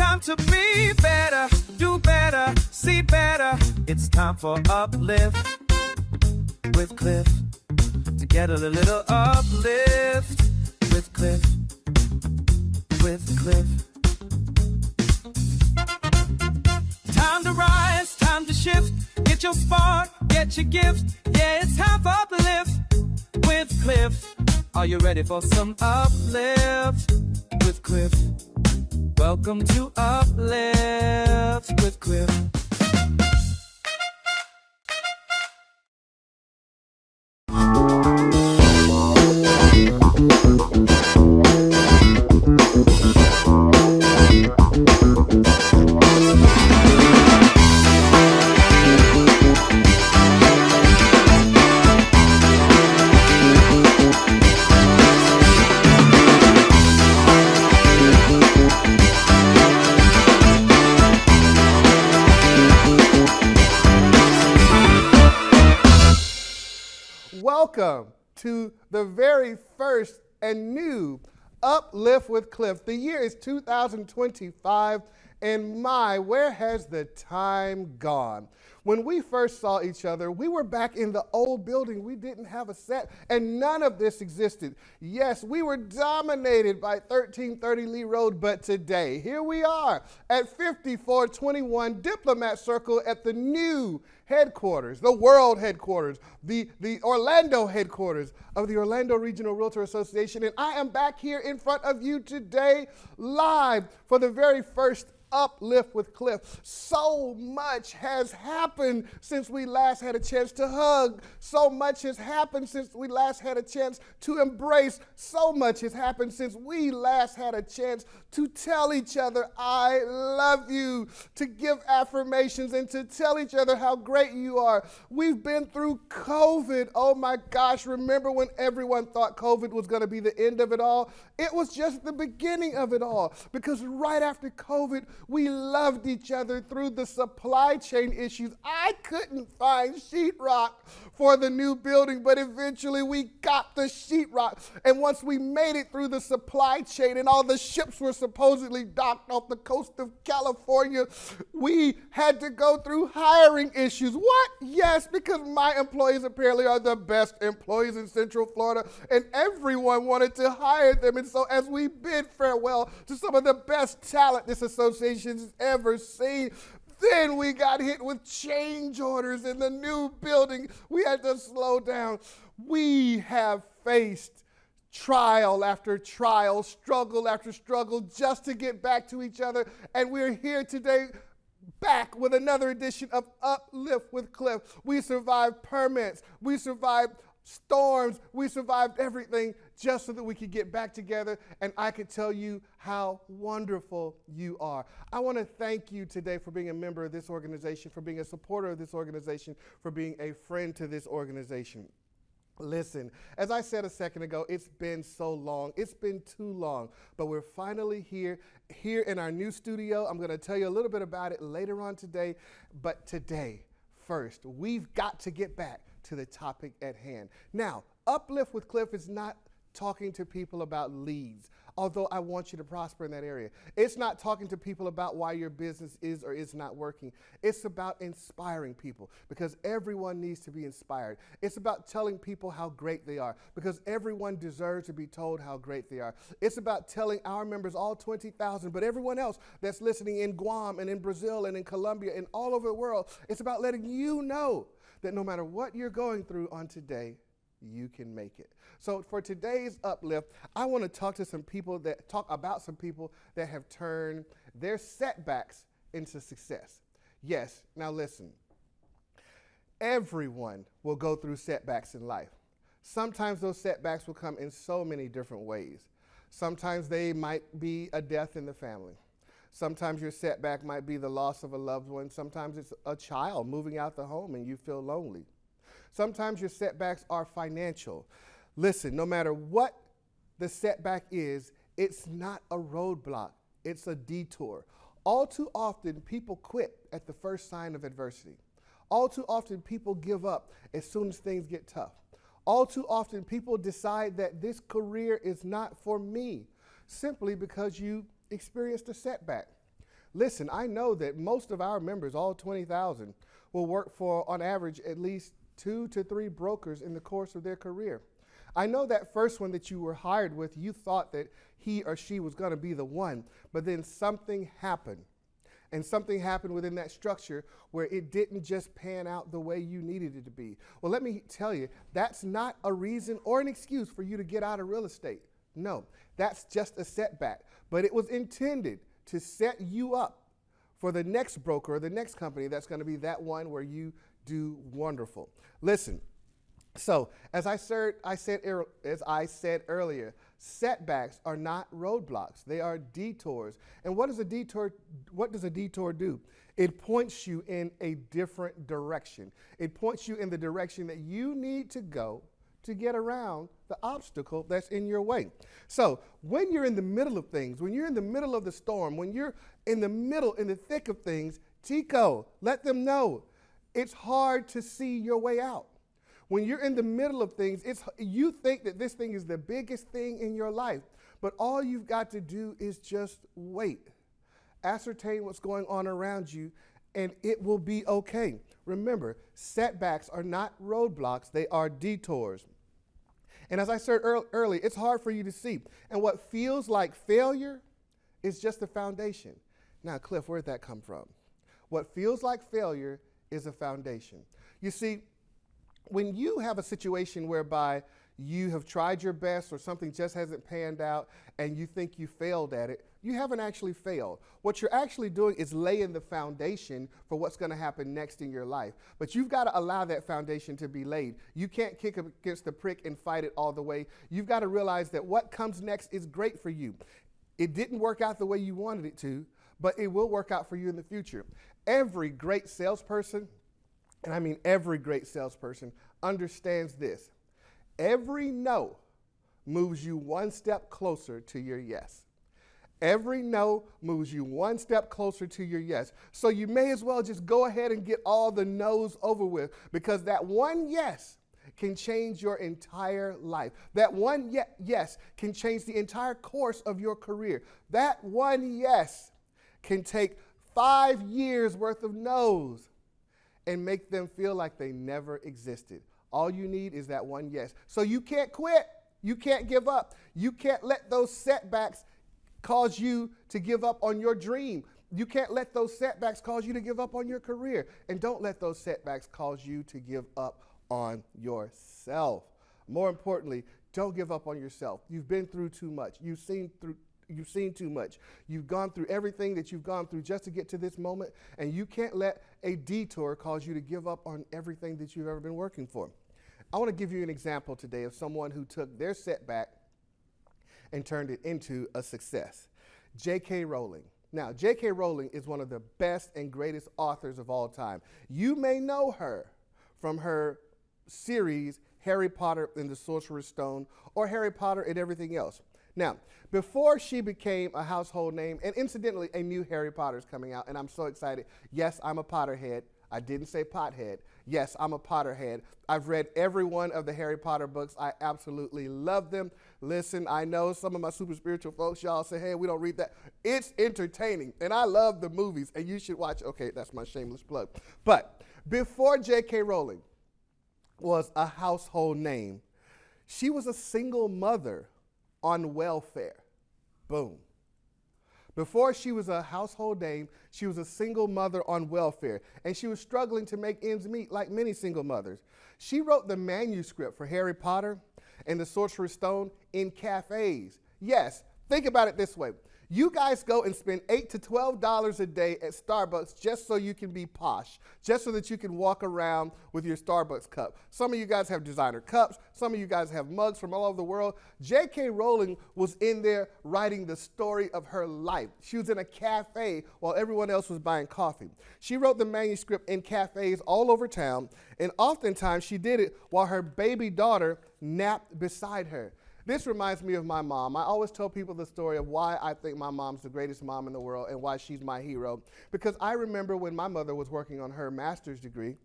time to be better, do better, see better. It's time for Uplift with Cliff. To get a little uplift with Cliff. With Cliff. Time to rise, time to shift. Get your spark, get your gift. Yeah, it's time for Uplift with Cliff. Are you ready for some uplift with Cliff? Welcome to Uplift with Cliff. Welcome to the very first and new Uplift with Cliff. The year is 2025, and where has the time gone? When we first saw each other, we were back in the old building. We didn't have a set, and none of this existed. Yes, we were dominated by 1330 Lee Road, but today, here we are at 5421 Diplomat Circle at the new headquarters, the world headquarters, the Orlando headquarters of the Orlando Regional Realtor Association. And I am back here in front of you today live for the very first Uplift with Cliff. So much has happened since we last had a chance to hug. So much has happened since we last had a chance to embrace. So much has happened since we last had a chance to tell each other, I love you, to give affirmations and to tell each other how great you are. We've been through COVID. Oh my gosh, remember when everyone thought COVID was going to be the end of it all? It was just the beginning of it all, because right after COVID, we loved each other through the supply chain issues. I couldn't find sheetrock for the new building, but eventually we got the sheetrock. And once we made it through the supply chain and all the ships were supposedly docked off the coast of California, we had to go through hiring issues. What? Yes, because my employees apparently are the best employees in Central Florida, and everyone wanted to hire them. And so as we bid farewell to some of the best talent this association has ever seen, then we got hit with change orders in the new building. We had to slow down. We have faced trial after trial, struggle after struggle, just to get back to each other. And we're here today back with another edition of Uplift with Cliff. We survived permits. We survived storms. We survived everything just so that we could get back together, and I could tell you how wonderful you are. I want to thank you today for being a member of this organization, for being a supporter of this organization, for being a friend to this organization. Listen, as I said a second ago, it's been so long. It's been too long, but we're finally here in our new studio. I'm going to tell you a little bit about it later on today, but today, first, we've got to get back to the topic at hand. Now, Uplift with Cliff is not talking to people about leads, although I want you to prosper in that area. It's not talking to people about why your business is or is not working. It's about inspiring people, because everyone needs to be inspired. It's about telling people how great they are, because everyone deserves to be told how great they are. It's about telling our members, all 20,000, but everyone else that's listening in Guam and in Brazil and in Colombia and all over the world, it's about letting you know that no matter what you're going through on today, you can make it. So for today's Uplift, I want to talk about some people that have turned their setbacks into success. Yes, now listen. Everyone will go through setbacks in life. Sometimes those setbacks will come in so many different ways. Sometimes they might be a death in the family. Sometimes your setback might be the loss of a loved one. Sometimes it's a child moving out the home and you feel lonely. Sometimes your setbacks are financial. Listen, no matter what the setback is, it's not a roadblock, it's a detour. All too often, people quit at the first sign of adversity. All too often, people give up as soon as things get tough. All too often, people decide that this career is not for me, simply because you experienced a setback. Listen, I know that most of our members, all 20,000, will work for, on average, at least 2 to 3 brokers in the course of their career. I know that first one that you were hired with, you thought that he or she was going to be the one, but then something happened. And something happened within that structure where it didn't just pan out the way you needed it to be. Well, let me tell you, that's not a reason or an excuse for you to get out of real estate. No, that's just a setback. But it was intended to set you up for the next broker or the next company that's going to be that one where you do wonderful. Listen, so as I said earlier, setbacks are not roadblocks. They are detours. And what does a detour do? It points you in a different direction. It points you in the direction that you need to go to get around the obstacle that's in your way. So when you're in the middle of things, when you're in the middle of the storm, when you're in the thick of things, Tico, let them know it's hard to see your way out. When you're in the middle of things, you think that this thing is the biggest thing in your life, but all you've got to do is just wait. Ascertain what's going on around you, and it will be okay. Remember, setbacks are not roadblocks, they are detours. And as I said earlier, it's hard for you to see. And what feels like failure is just the foundation. Now, Cliff, where'd that come from? What feels like failure is a foundation. You see, when you have a situation whereby you have tried your best or something just hasn't panned out and you think you failed at it, you haven't actually failed. What you're actually doing is laying the foundation for what's going to happen next in your life. But you've got to allow that foundation to be laid. You can't kick against the prick and fight it all the way. You've got to realize that what comes next is great for you. It didn't work out the way you wanted it to, but it will work out for you in the future. Every great salesperson, and I mean every great salesperson, understands this. Every no moves you one step closer to your yes. Every no moves you one step closer to your yes. So you may as well just go ahead and get all the no's over with, because that one yes can change your entire life. That one yes can change the entire course of your career. That one yes can take 5 years worth of no's and make them feel like they never existed. All you need is that one yes. So you can't quit. You can't give up. You can't let those setbacks cause you to give up on your dream. You can't let those setbacks cause you to give up on your career. And don't let those setbacks cause you to give up on yourself. More importantly, don't give up on yourself. You've been through too much. You've seen too much. You've gone through everything that you've gone through just to get to this moment, and you can't let a detour cause you to give up on everything that you've ever been working for. I want to give you an example today of someone who took their setback and turned it into a success. J.K. Rowling. Now, J.K. Rowling is one of the best and greatest authors of all time. You may know her from her series, Harry Potter and the Sorcerer's Stone, or Harry Potter and everything else. Now, before she became a household name, and incidentally, a new Harry Potter is coming out, and I'm so excited. Yes, I'm a Potterhead. I didn't say pothead. Yes, I'm a Potterhead. I've read every one of the Harry Potter books. I absolutely love them. Listen, I know some of my super spiritual folks, y'all say, hey, we don't read that. It's entertaining, and I love the movies, and you should watch. Okay, that's my shameless plug. But before J.K. Rowling was a household name, she was a single mother on welfare. Boom. Before she was a household name, she was a single mother on welfare, and she was struggling to make ends meet like many single mothers. She wrote the manuscript for Harry Potter and the Sorcerer's Stone in cafes. Yes, think about it this way. You guys go and spend $8 to $12 a day at Starbucks just so you can be posh, just so that you can walk around with your Starbucks cup. Some of you guys have designer cups. Some of you guys have mugs from all over the world. J.K. Rowling was in there writing the story of her life. She was in a cafe while everyone else was buying coffee. She wrote the manuscript in cafes all over town, and oftentimes she did it while her baby daughter napped beside her. This reminds me of my mom. I always tell people the story of why I think my mom's the greatest mom in the world and why she's my hero. Because I remember when my mother was working on her master's degree,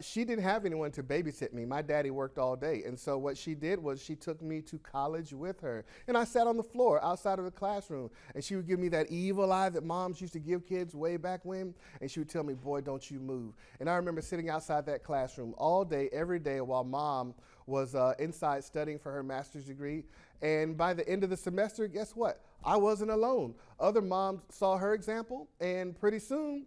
She didn't have anyone to babysit me. My daddy worked all day. And so what she did was she took me to college with her. And I sat on the floor outside of the classroom. And she would give me that evil eye that moms used to give kids way back when. And she would tell me, boy, don't you move. And I remember sitting outside that classroom all day, every day, while mom was inside studying for her master's degree. And by the end of the semester, guess what? I wasn't alone. Other moms saw her example, and pretty soon,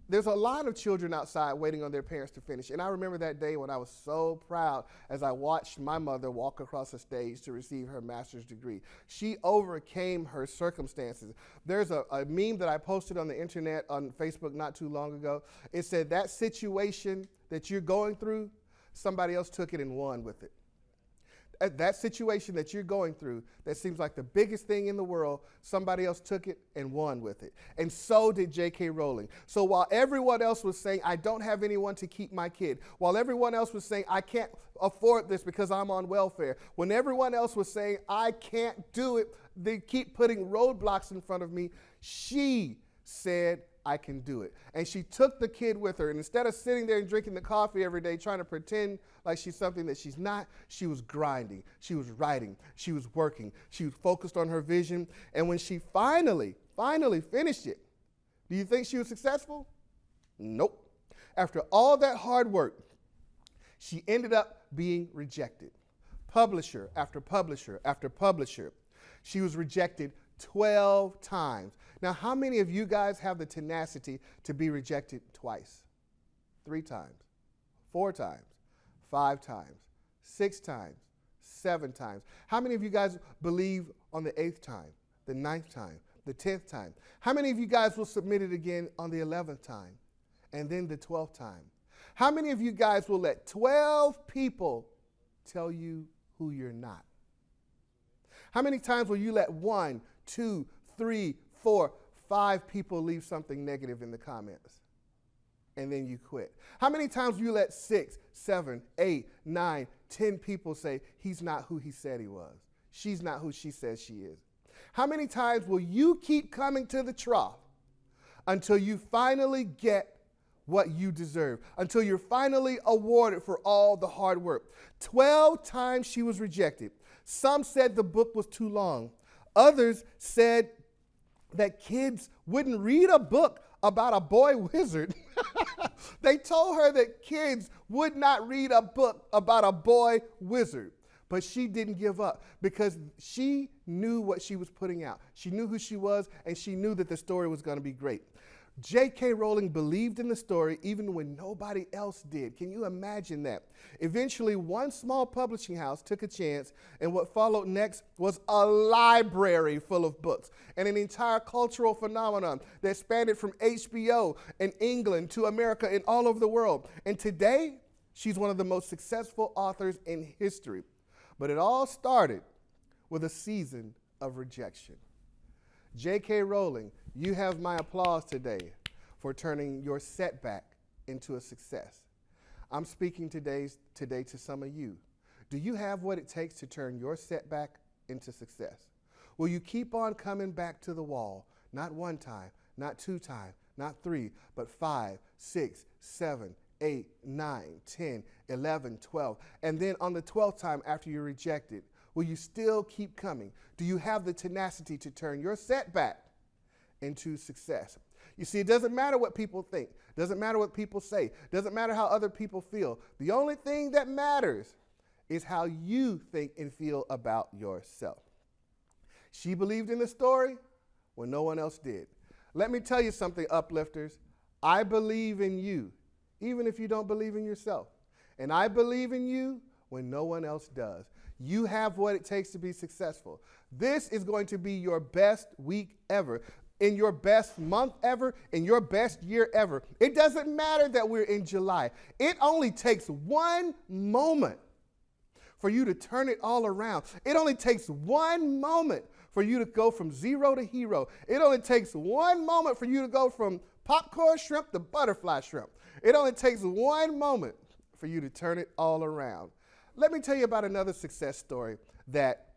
there's a lot of children outside waiting on their parents to finish. And I remember that day when I was so proud as I watched my mother walk across the stage to receive her master's degree. She overcame her circumstances. There's a meme that I posted on the internet on Facebook not too long ago. It said, that situation that you're going through, somebody else took it and won with it. That situation that you're going through that seems like the biggest thing in the world, somebody else took it and won with it. And so did J.K. Rowling. So while everyone else was saying, I don't have anyone to keep my kid, while everyone else was saying, I can't afford this because I'm on welfare, when everyone else was saying, I can't do it, they keep putting roadblocks in front of me, she said, I can do it. And she took the kid with her, and instead of sitting there and drinking the coffee every day trying to pretend like she's something that she's not, she was grinding, she was writing, she was working, she was focused on her vision. And when she finally finished it, do you think she was successful? Nope. After all that hard work, she ended up being rejected. Publisher after publisher after publisher. She was rejected 12 times. Now, how many of you guys have the tenacity to be rejected twice? 3 times, 4 times, 5 times, 6 times, 7 times. How many of you guys believe on the 8th time, the 9th time, the 10th time? How many of you guys will submit it again on the 11th time and then the 12th time? How many of you guys will let 12 people tell you who you're not? How many times will you let 1, 2, 3, 4, 5 people leave something negative in the comments and then you quit? How many times will you let 6, 7, 8, 9, 10 people say he's not who he said he was? She's not who she says she is. How many times will you keep coming to the trough until you finally get what you deserve, until you're finally awarded for all the hard work? 12 times she was rejected. Some said the book was too long. Others said that kids wouldn't read a book about a boy wizard. They told her that kids would not read a book about a boy wizard. But she didn't give up because she knew what she was putting out. She knew who she was, and she knew that the story was going to be great. J.K. Rowling believed in the story even when nobody else did. Can you imagine that? Eventually, one small publishing house took a chance, and what followed next was a library full of books and an entire cultural phenomenon that spanned from HBO in England to America and all over the world. And today, she's one of the most successful authors in history. But it all started with a season of rejection. J.K. Rowling, you have my applause today for turning your setback into a success. I'm speaking today to some of you. Do you have what it takes to turn your setback into success? Will you keep on coming back to the wall, not 1 time, not 2 times, not 3, but 5, 6, 7, 8, 9, 10, 11, 12, and then on the 12th time after you're rejected, will you still keep coming? Do you have the tenacity to turn your setback into success? You see, it doesn't matter what people think. Doesn't matter what people say. Doesn't matter how other people feel. The only thing that matters is how you think and feel about yourself. She believed in the story when no one else did. Let me tell you something, uplifters. I believe in you, even if you don't believe in yourself. And I believe in you when no one else does. You have what it takes to be successful. This is going to be your best week ever, in your best month ever, in your best year ever. It doesn't matter that we're in July. It only takes one moment for you to turn it all around. It only takes one moment for you to go from zero to hero. It only takes one moment for you to go from popcorn shrimp to butterfly shrimp. It only takes one moment for you to turn it all around. Let me tell you about another success story that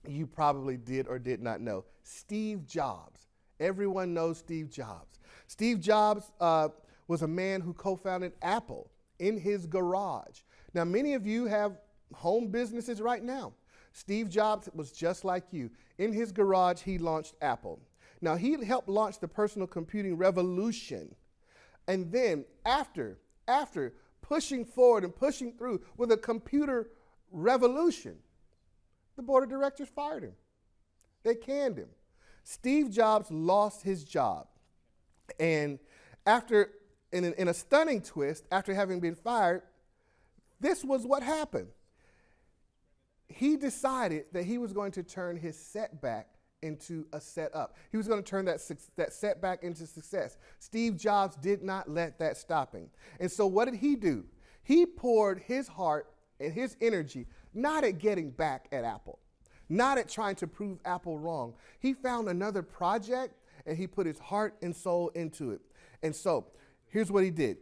you probably did or did not know. Steve Jobs. Everyone knows Steve Jobs. Steve Jobs was a man who co-founded Apple. in his garage. Now, many of you have home businesses right now. Steve Jobs was just like you. In his garage, he launched Apple. Now, he helped launch the personal computing revolution. And then after pushing forward and pushing through with a computer revolution, the board of directors fired him. They canned him. Steve Jobs lost his job. And in a stunning twist, after having been fired, this was what happened. He decided that he was going to turn his setback into a setup. He was going to turn that setback into success. Steve Jobs did not let that stop him. And so what did he do? He poured his heart and his energy not at getting back at Apple, not at trying to prove Apple wrong. He found another project and he put his heart and soul into it. And so here's what he did.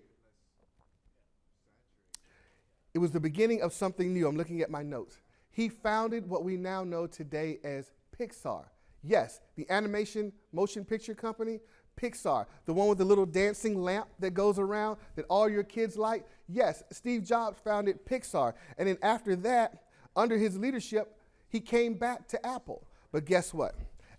It was the beginning of something new. I'm looking at my notes. He founded what we now know today as Pixar. Yes, the animation motion picture company, Pixar, the one with the little dancing lamp that goes around that all your kids like. Yes, Steve Jobs founded Pixar. And then after that, under his leadership, he came back to Apple. But guess what?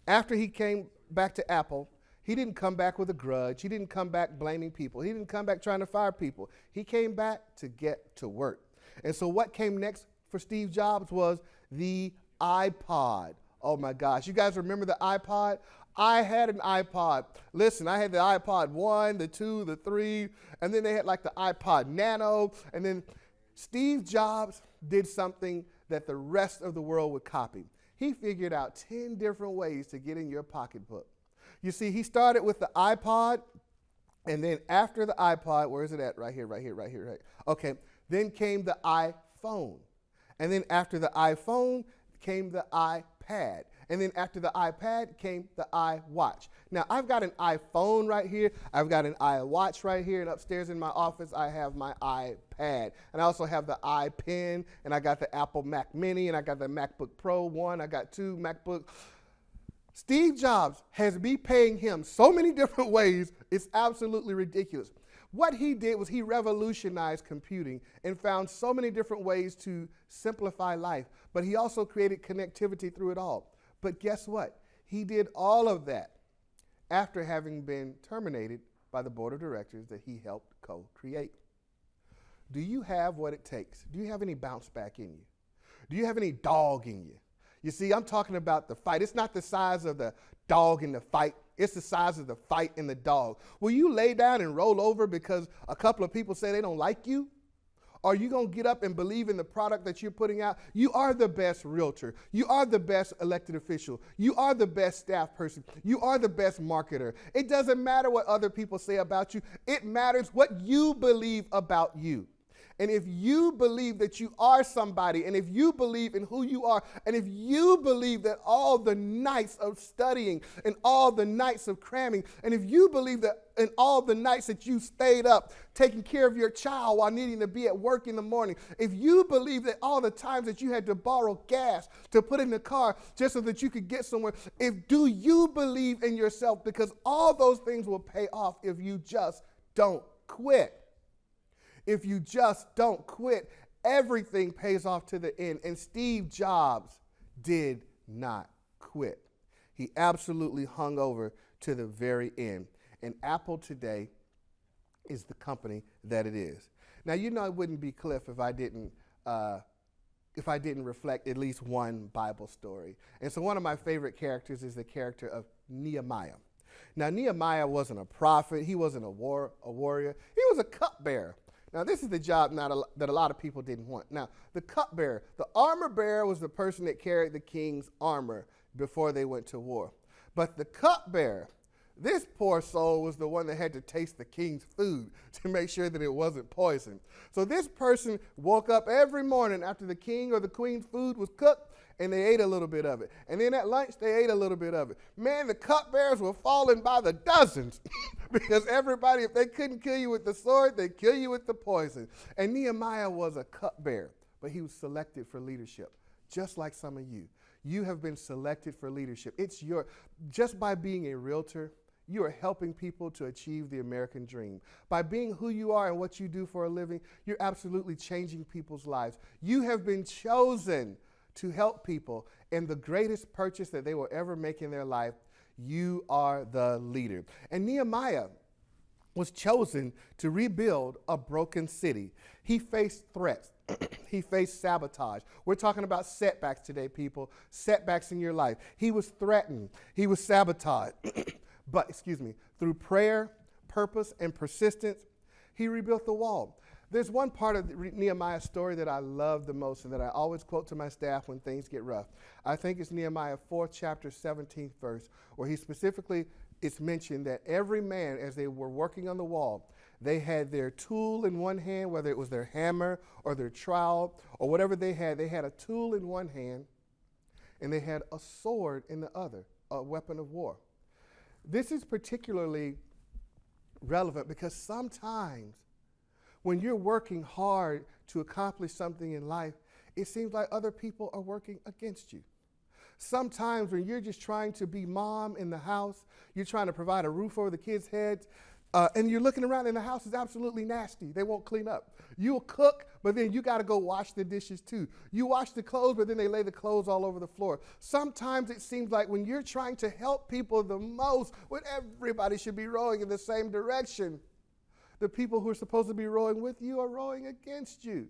After he came back to Apple, he didn't come back with a grudge. He didn't come back blaming people. He didn't come back trying to fire people. He came back to get to work. And so what came next for Steve Jobs was the iPod. Oh my gosh, you guys remember the iPod? I had an iPod. Listen, I had the iPod 1, the 2, the 3, and then they had like the iPod Nano. And then Steve Jobs did something that the rest of the world would copy. He figured out 10 different ways to get in your pocketbook. You see, he started with the iPod, and then after the iPod, where is it at? Right here. Okay, then came the iPhone. And then after the iPhone came the iPad. And then after the iPad came the iWatch. Now, I've got an iPhone right here. I've got an iWatch right here. And upstairs in my office, I have my iPad. And I also have the iPen. And I got the Apple Mac Mini. And I got the MacBook Pro 1. I got 2 MacBook. Steve Jobs has me paying him so many different ways. It's absolutely ridiculous. What he did was he revolutionized computing and found so many different ways to simplify life. But he also created connectivity through it all. But guess what? He did all of that after having been terminated by the board of directors that he helped co-create. Do you have what it takes? Do you have any bounce back in you? Do you have any dog in you? You see, I'm talking about the fight. It's not the size of the dog in the fight. It's the size of the fight in the dog. Will you lay down and roll over because a couple of people say they don't like you? Or are you going to get up and believe in the product that you're putting out? You are the best realtor. You are the best elected official. You are the best staff person. You are the best marketer. It doesn't matter what other people say about you. It matters what you believe about you. And if you believe that you are somebody, and if you believe in who you are, and if you believe that all the nights of studying and all the nights of cramming, and if you believe that in all the nights that you stayed up taking care of your child while needing to be at work in the morning, if you believe that all the times that you had to borrow gas to put in the car just so that you could get somewhere, do you believe in yourself? Because all those things will pay off if you just don't quit. If you just don't quit, everything pays off to the end. And Steve Jobs did not quit. He absolutely hung over to the very end. And Apple today is the company that it is. Now, you know it wouldn't be Cliff if I didn't reflect at least one Bible story. And so one of my favorite characters is the character of Nehemiah. Now, Nehemiah wasn't a prophet. He wasn't a warrior. He was a cupbearer. Now, this is the job that a lot of people didn't want. Now, the cupbearer, the armor bearer was the person that carried the king's armor before they went to war. But the cupbearer, this poor soul was the one that had to taste the king's food to make sure that it wasn't poisoned. So this person woke up every morning after the king or the queen's food was cooked, and they ate a little bit of it. And then at lunch, they ate a little bit of it. Man, the cupbearers were falling by the dozens because everybody, if they couldn't kill you with the sword, they'd kill you with the poison. And Nehemiah was a cupbearer, but he was selected for leadership, just like some of you. You have been selected for leadership. Just by being a realtor, you are helping people to achieve the American dream. By being who you are and what you do for a living, you're absolutely changing people's lives. You have been chosen to help people in the greatest purchase that they will ever make in their life. You are the leader. And Nehemiah was chosen to rebuild a broken city. He faced threats. He faced sabotage. We're talking about setbacks today, people. Setbacks in your life. He was threatened. He was sabotaged. But, through prayer, purpose, and persistence, he rebuilt the wall. There's one part of Nehemiah's story that I love the most and that I always quote to my staff when things get rough. I think it's Nehemiah 4th chapter 17th verse, where he specifically, it's mentioned that every man, as they were working on the wall, they had their tool in one hand, whether it was their hammer or their trowel or whatever they had a tool in one hand and they had a sword in the other, a weapon of war. This is particularly relevant because sometimes when you're working hard to accomplish something in life, it seems like other people are working against you. Sometimes when you're just trying to be mom in the house, you're trying to provide a roof over the kids' heads, and you're looking around and the house is absolutely nasty. They won't clean up. You'll cook, but then you got to go wash the dishes too. You wash the clothes, but then they lay the clothes all over the floor. Sometimes it seems like when you're trying to help people the most, when everybody should be rowing in the same direction, the people who are supposed to be rowing with you are rowing against you.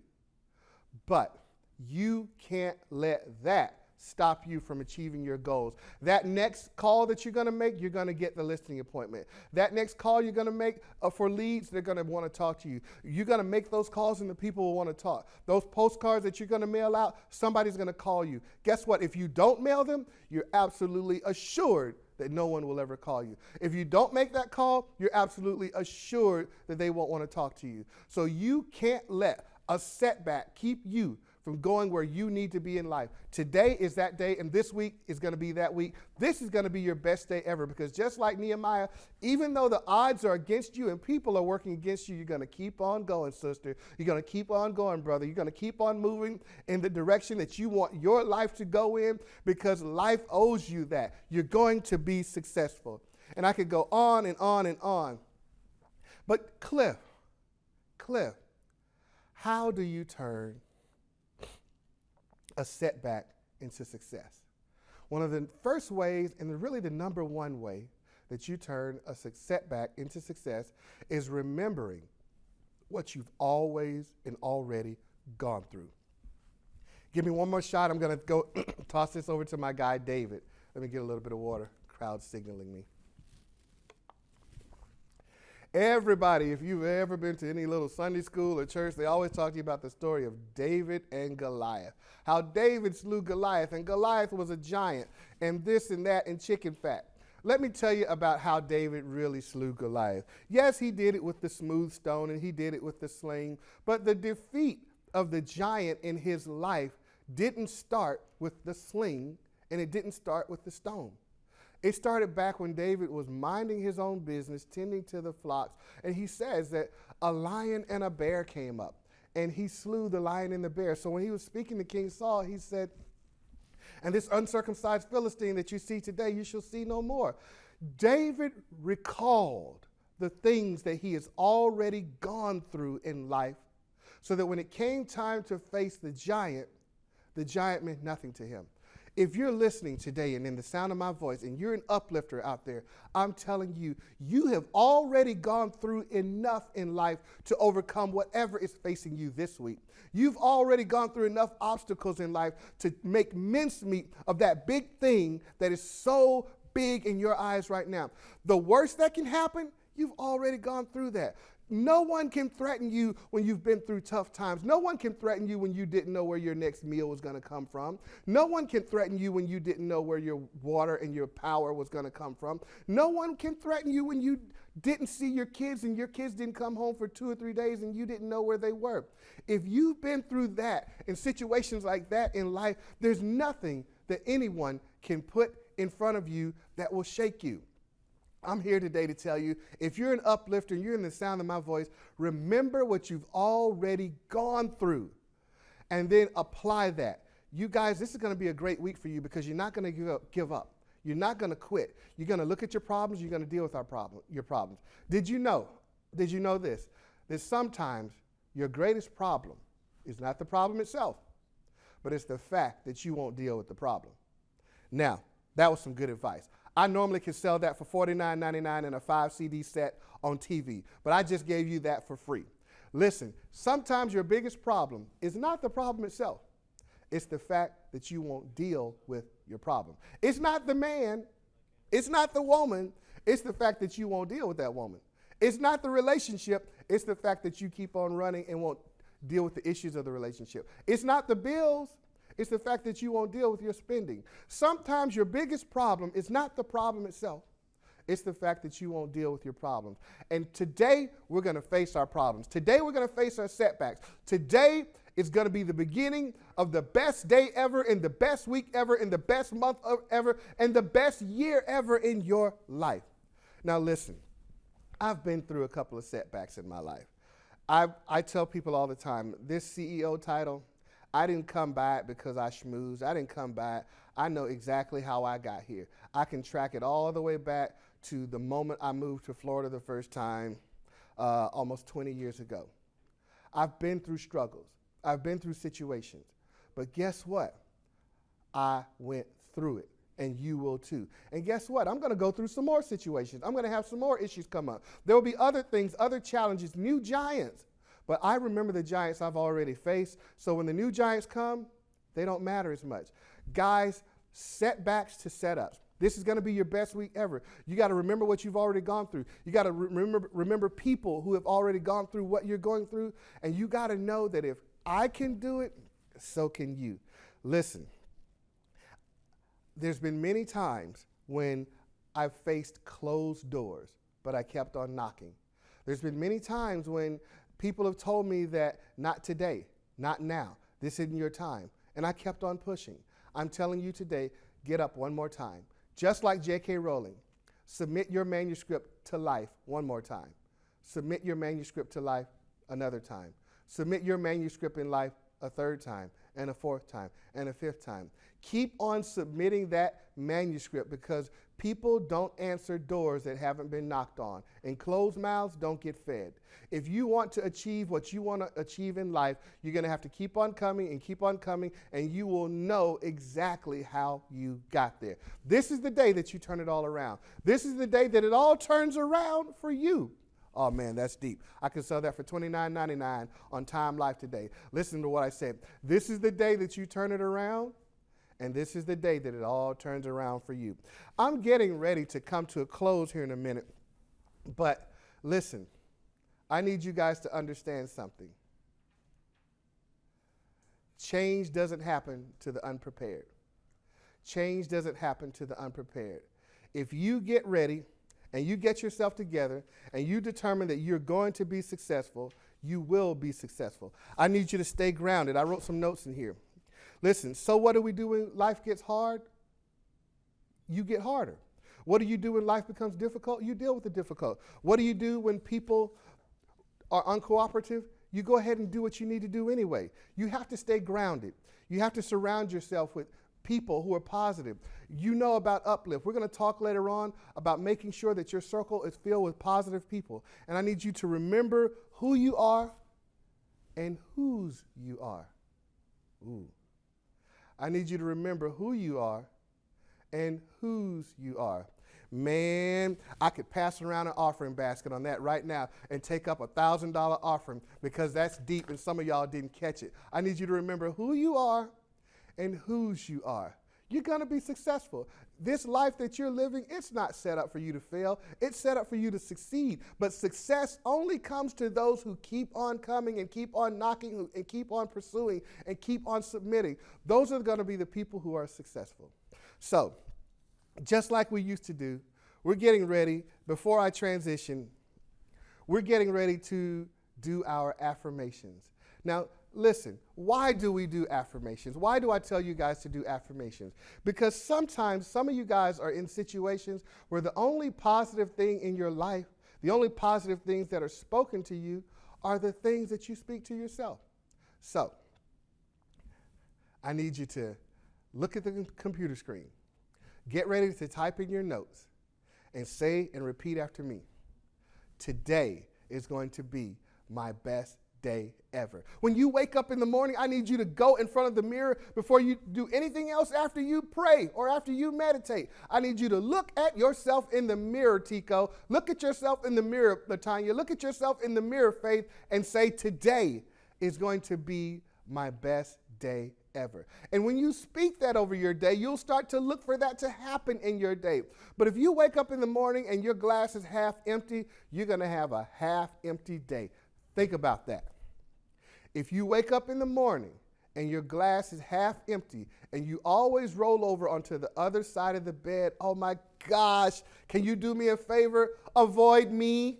But you can't let that stop you from achieving your goals. That next call that you're going to make, you're going to get the listing appointment. That next call you're going to make for leads, they're going to want to talk to you. You're going to make those calls and the people will want to talk. Those postcards that you're going to mail out, somebody's going to call you. Guess what? If you don't mail them, you're absolutely assured that no one will ever call you. If you don't make that call, you're absolutely assured that they won't want to talk to you. So you can't let a setback keep you from going where you need to be in life. Today is that day, and this week is going to be that week. This is going to be your best day ever, because just like Nehemiah, even though the odds are against you and people are working against you, you're going to keep on going, sister. You're going to keep on going, brother. You're going to keep on moving in the direction that you want your life to go in, because life owes you that. You're going to be successful. And I could go on and on and on. But Cliff, how do you turn a setback into success? One of the first ways, and really the number one way that you turn a setback into success, is remembering what you've always and already gone through. Give me one more shot. I'm going to go toss this over to my guy, David. Let me get a little bit of water. Crowd signaling me. Everybody, if you've ever been to any little Sunday school or church, they always talk to you about the story of David and Goliath. How David slew Goliath, and Goliath was a giant, and this and that and chicken fat. Let me tell you about how David really slew Goliath. Yes, he did it with the smooth stone, and he did it with the sling, but the defeat of the giant in his life didn't start with the sling, and it didn't start with the stone. It started back when David was minding his own business, tending to the flocks, and he says that a lion and a bear came up, and he slew the lion and the bear. So when he was speaking to King Saul, he said, "And this uncircumcised Philistine that you see today, you shall see no more." David recalled the things that he has already gone through in life, so that when it came time to face the giant meant nothing to him. If you're listening today and in the sound of my voice and you're an uplifter out there, I'm telling you, you have already gone through enough in life to overcome whatever is facing you this week. You've already gone through enough obstacles in life to make mincemeat of that big thing that is so big in your eyes right now. The worst that can happen, you've already gone through that. No one can threaten you when you've been through tough times. No one can threaten you when you didn't know where your next meal was going to come from. No one can threaten you when you didn't know where your water and your power was going to come from. No one can threaten you when you didn't see your kids and your kids didn't come home for 2 or 3 days and you didn't know where they were. If you've been through that and situations like that in life, there's nothing that anyone can put in front of you that will shake you. I'm here today to tell you, if you're an uplifter and you're in the sound of my voice, remember what you've already gone through and then apply that. You guys, this is going to be a great week for you because you're not going to give up. You're not going to quit. You're going to look at your problems. You're going to deal with your problems. Did you know this? That sometimes your greatest problem is not the problem itself, but it's the fact that you won't deal with the problem. Now, that was some good advice. I normally can sell that for $49.99 in a 5 CD set on TV, but I just gave you that for free. Listen, sometimes your biggest problem is not the problem itself. It's the fact that you won't deal with your problem. It's not the man. It's not the woman. It's the fact that you won't deal with that woman. It's not the relationship. It's the fact that you keep on running and won't deal with the issues of the relationship. It's not the bills. It's the fact that you won't deal with your spending. Sometimes your biggest problem is not the problem itself. It's the fact that you won't deal with your problems. And today, we're going to face our problems. Today, we're going to face our setbacks. Today is going to be the beginning of the best day ever, and the best week ever, and the best month ever, and the best year ever in your life. Now, listen, I've been through a couple of setbacks in my life. I tell people all the time, this CEO title, I didn't come by it because I schmoozed. I didn't come by it. I know exactly how I got here. I can track it all the way back to the moment I moved to Florida the first time, almost 20 years ago. I've been through struggles. I've been through situations. But guess what? I went through it, and you will too. And guess what? I'm going to go through some more situations. I'm going to have some more issues come up. There will be other things, other challenges, new giants. But I remember the giants I've already faced, so when the new giants come, they don't matter as much. Guys, setbacks to setups. This is going to be your best week ever. You got to remember what you've already gone through. You got to remember people who have already gone through what you're going through, and you got to know that if I can do it, so can you. Listen, there's been many times when I've faced closed doors, but I kept on knocking. There's been many times when people have told me that not today, not now, this isn't your time, and I kept on pushing. I'm telling you today, get up one more time. Just like J.K. Rowling, submit your manuscript to life one more time. Submit your manuscript to life another time. Submit your manuscript in life a third time, and a fourth time, and a fifth time. Keep on submitting that manuscript because people don't answer doors that haven't been knocked on, and closed mouths don't get fed. If you want to achieve what you want to achieve in life, you're going to have to keep on coming, and you will know exactly how you got there. This is the day that you turn it all around. This is the day that it all turns around for you. Oh man, that's deep. I could sell that for $29.99 on Time Life today. Listen to what I said. This is the day that you turn it around, and this is the day that it all turns around for you. I'm getting ready to come to a close here in a minute, but listen, I need you guys to understand something. Change doesn't happen to the unprepared. Change doesn't happen to the unprepared. If you get ready and you get yourself together and you determine that you're going to be successful, you will be successful. I need you to stay grounded. I wrote some notes in here. Listen, so what do we do when life gets hard? You get harder. What do you do when life becomes difficult? You deal with the difficult. What do you do when people are uncooperative? You go ahead and do what you need to do anyway. You have to stay grounded. You have to surround yourself with people who are positive. You know about Uplift. We're going to talk later on about making sure that your circle is filled with positive people. And I need you to remember who you are and whose you are. Ooh. I need you to remember who you are and whose you are. Man, I could pass around an offering basket on that right now and take up $1,000 offering because that's deep and some of y'all didn't catch it. I need you to remember who you are and whose you are. You're going to be successful. This life that you're living, it's not set up for you to fail. It's set up for you to succeed. But success only comes to those who keep on coming and keep on knocking and keep on pursuing and keep on submitting. Those are going to be the people who are successful. So, just like we used to do, we're getting ready, before I transition, we're getting ready to do our affirmations. Now, listen, why do we do affirmations? Why do I tell you guys to do affirmations? Because sometimes some of you guys are in situations where the only positive thing in your life, the only positive things that are spoken to you are the things that you speak to yourself. So, I need you to look at the computer screen. Get ready to type in your notes and say and repeat after me. Today is going to be my best day ever. When you wake up in the morning, I need you to go in front of the mirror before you do anything else after you pray or after you meditate. I need you to look at yourself in the mirror, Tico. Look at yourself in the mirror, Latanya. Look at yourself in the mirror, Faith, and say, today is going to be my best day ever. And when you speak that over your day, you'll start to look for that to happen in your day. But if you wake up in the morning and your glass is half empty, you're going to have a half empty day. Think about that. If you wake up in the morning and your glass is half empty and you always roll over onto the other side of the bed, oh my gosh, can you do me a favor? Avoid me.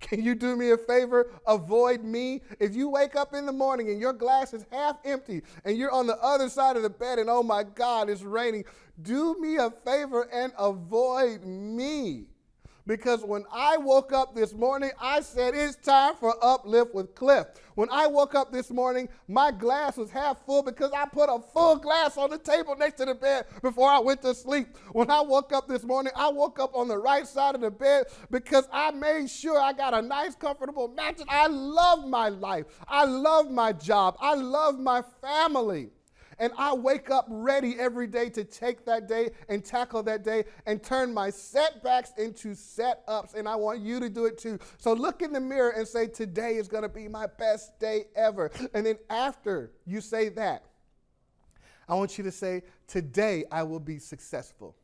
Can you do me a favor? Avoid me. If you wake up in the morning and your glass is half empty and you're on the other side of the bed and oh my God, it's raining, do me a favor and avoid me. Because when I woke up this morning, I said, it's time for Uplift with Cliff. When I woke up this morning, my glass was half full because I put a full glass on the table next to the bed before I went to sleep. When I woke up this morning, I woke up on the right side of the bed because I made sure I got a nice, comfortable mattress. I love my life. I love my job. I love my family. And I wake up ready every day to take that day and tackle that day and turn my setbacks into setups. And I want you to do it too. So look in the mirror and say, today is going to be my best day ever. And then after you say that, I want you to say, today I will be successful.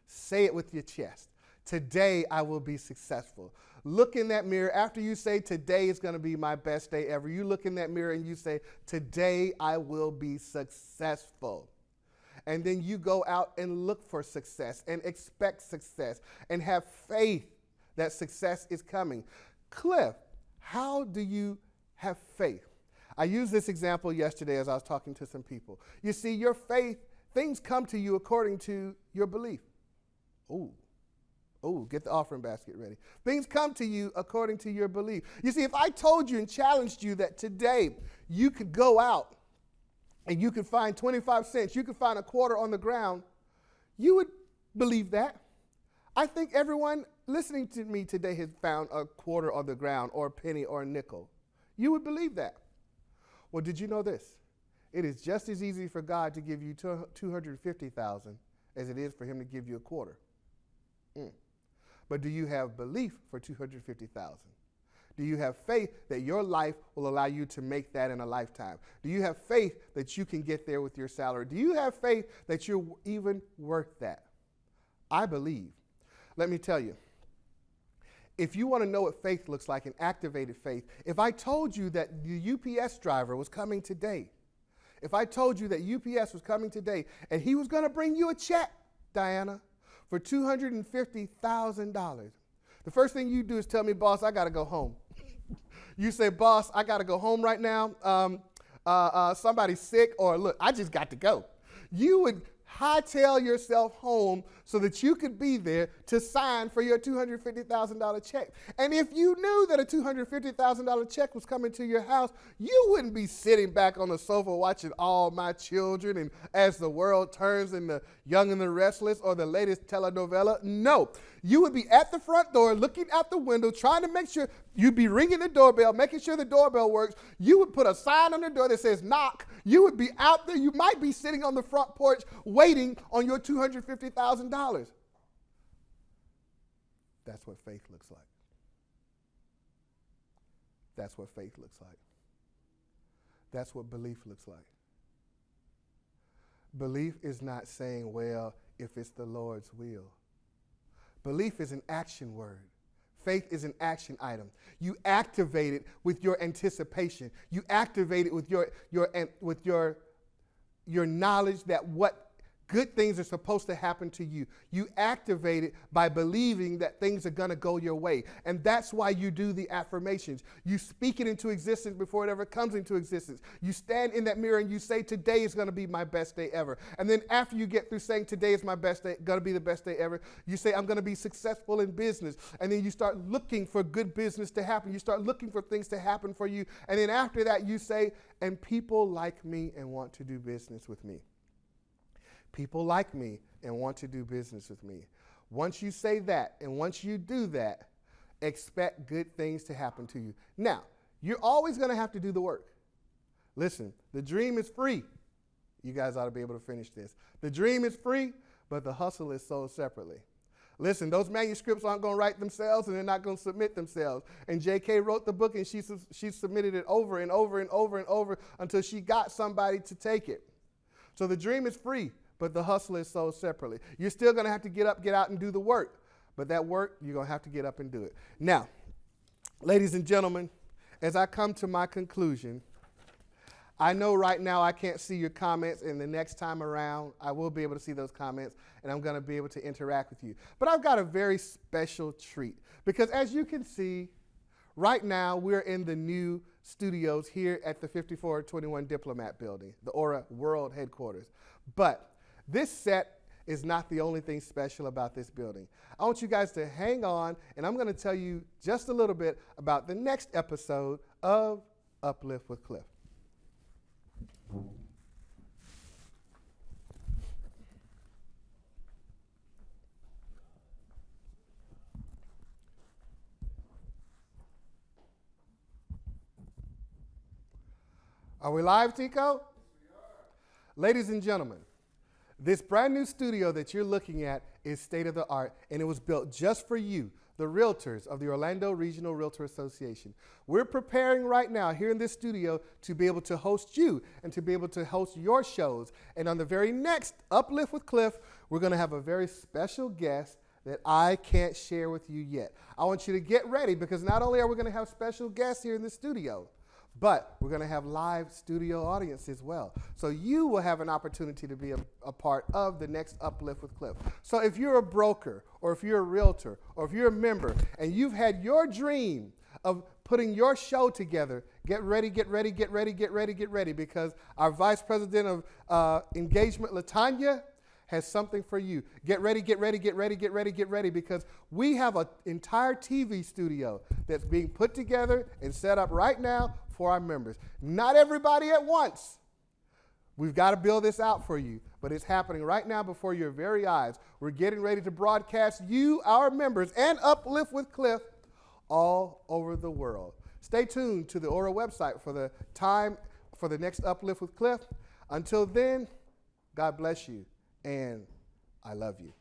Say it with your chest. Today I will be successful. Look in that mirror. After you say, today is going to be my best day ever, you look in that mirror and you say, today I will be successful. And then you go out and look for success and expect success and have faith that success is coming. Cliff, how do you have faith? I used this example yesterday as I was talking to some people. You see, your faith, things come to you according to your belief. Oh, get the offering basket ready. Things come to you according to your belief. You see, if I told you and challenged you that today you could go out and you could find 25 cents, you could find a quarter on the ground, you would believe that. I think everyone listening to me today has found a quarter on the ground or a penny or a nickel. You would believe that. Well, did you know this? It is just as easy for God to give you 250,000 as it is for him to give you a quarter. But do you have belief for 250,000? Do you have faith that your life will allow you to make that in a lifetime? Do you have faith that you can get there with your salary? Do you have faith that you're even worth that? I believe. Let me tell you, if you want to know what faith looks like, an activated faith, if I told you that the UPS driver was coming today, if I told you that UPS was coming today and he was going to bring you a check, Diana, for $250,000. The first thing you do is tell me, boss, I got to go home. You say, boss, I got to go home right now. Somebody's sick, or look, I just got to go. You would hightail yourself home so that you could be there to sign for your $250,000 check. And if you knew that a $250,000 check was coming to your house, you wouldn't be sitting back on the sofa watching All My Children and As the World Turns and The Young and the Restless or the latest telenovela. No, you would be at the front door looking out the window trying to make sure, you'd be ringing the doorbell, making sure the doorbell works. You would put a sign on the door that says knock. You would be out there. You might be sitting on the front porch waiting on your $250,000. That's what faith looks like. That's what faith looks like. That's what belief looks like. Belief is not saying, well, if it's the Lord's will. Belief is an action word. Faith is an action item. You activate it with your anticipation. You activate it with your knowledge that what good things are supposed to happen to you. You activate it by believing that things are going to go your way. And that's why you do the affirmations. You speak it into existence before it ever comes into existence. You stand in that mirror and you say, today is going to be my best day ever. And then after you get through saying, today is my best day, going to be the best day ever, you say, I'm going to be successful in business. And then you start looking for good business to happen. You start looking for things to happen for you. And then after that, you say, and people like me and want to do business with me. People like me and want to do business with me. Once you say that and once you do that, expect good things to happen to you. Now, you're always going to have to do the work. Listen, the dream is free. You guys ought to be able to finish this. The dream is free, but the hustle is sold separately. Listen, those manuscripts aren't going to write themselves and they're not going to submit themselves. And J.K. wrote the book and she submitted it over and over and over and over until she got somebody to take it. So the dream is free, but the hustle is sold separately. You're still going to have to get up, get out, and do the work. But that work, you're going to have to get up and do it. Now, ladies and gentlemen, as I come to my conclusion, I know right now I can't see your comments, and the next time around, I will be able to see those comments, and I'm going to be able to interact with you. But I've got a very special treat, because as you can see, right now we're in the new studios here at the 5421 Diplomat Building, the ORRA World Headquarters. But this set is not the only thing special about this building. I want you guys to hang on, and I'm going to tell you just a little bit about the next episode of Uplift with Cliff. Are we live, Tico? Yes, we are. Ladies and gentlemen, this brand new studio that you're looking at is state of the art, and it was built just for you, the Realtors of the Orlando Regional Realtor Association. We're preparing right now here in this studio to be able to host you and to be able to host your shows. And on the very next Uplift with Cliff, we're going to have a very special guest that I can't share with you yet. I want you to get ready, because not only are we going to have special guests here in the studio, but we're going to have live studio audience as well. So you will have an opportunity to be a part of the next Uplift with Cliff. So if you're a broker, or if you're a realtor, or if you're a member, and you've had your dream of putting your show together, get ready, get ready, get ready, get ready, get ready, because our Vice President of Engagement, Latanya, has something for you. Get ready, get ready, get ready, get ready, get ready, because we have an entire TV studio that's being put together and set up right now for our members. Not everybody at once. We've got to build this out for you, but it's happening right now before your very eyes. We're getting ready to broadcast you, our members, and Uplift with Cliff all over the world. Stay tuned to the ORRA website for the time for the next Uplift with Cliff. Until then, God bless you. And I love you.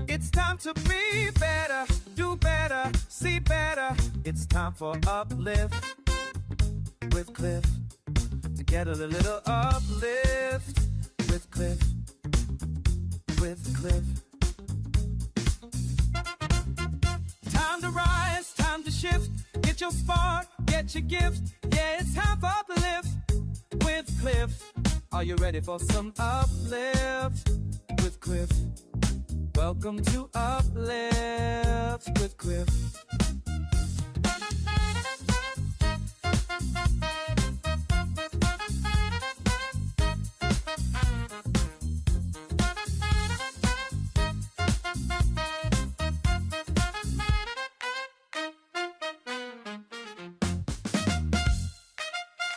It's time to be better, do better, see better. It's time for Uplift with Cliff. To get a little uplift with Cliff. With Cliff. Time to rise, time to shift. Get your spark, get your gift. Yeah, it's time for Uplift with Cliff. Are you ready for some uplift with Cliff? Welcome to Uplift with Cliff.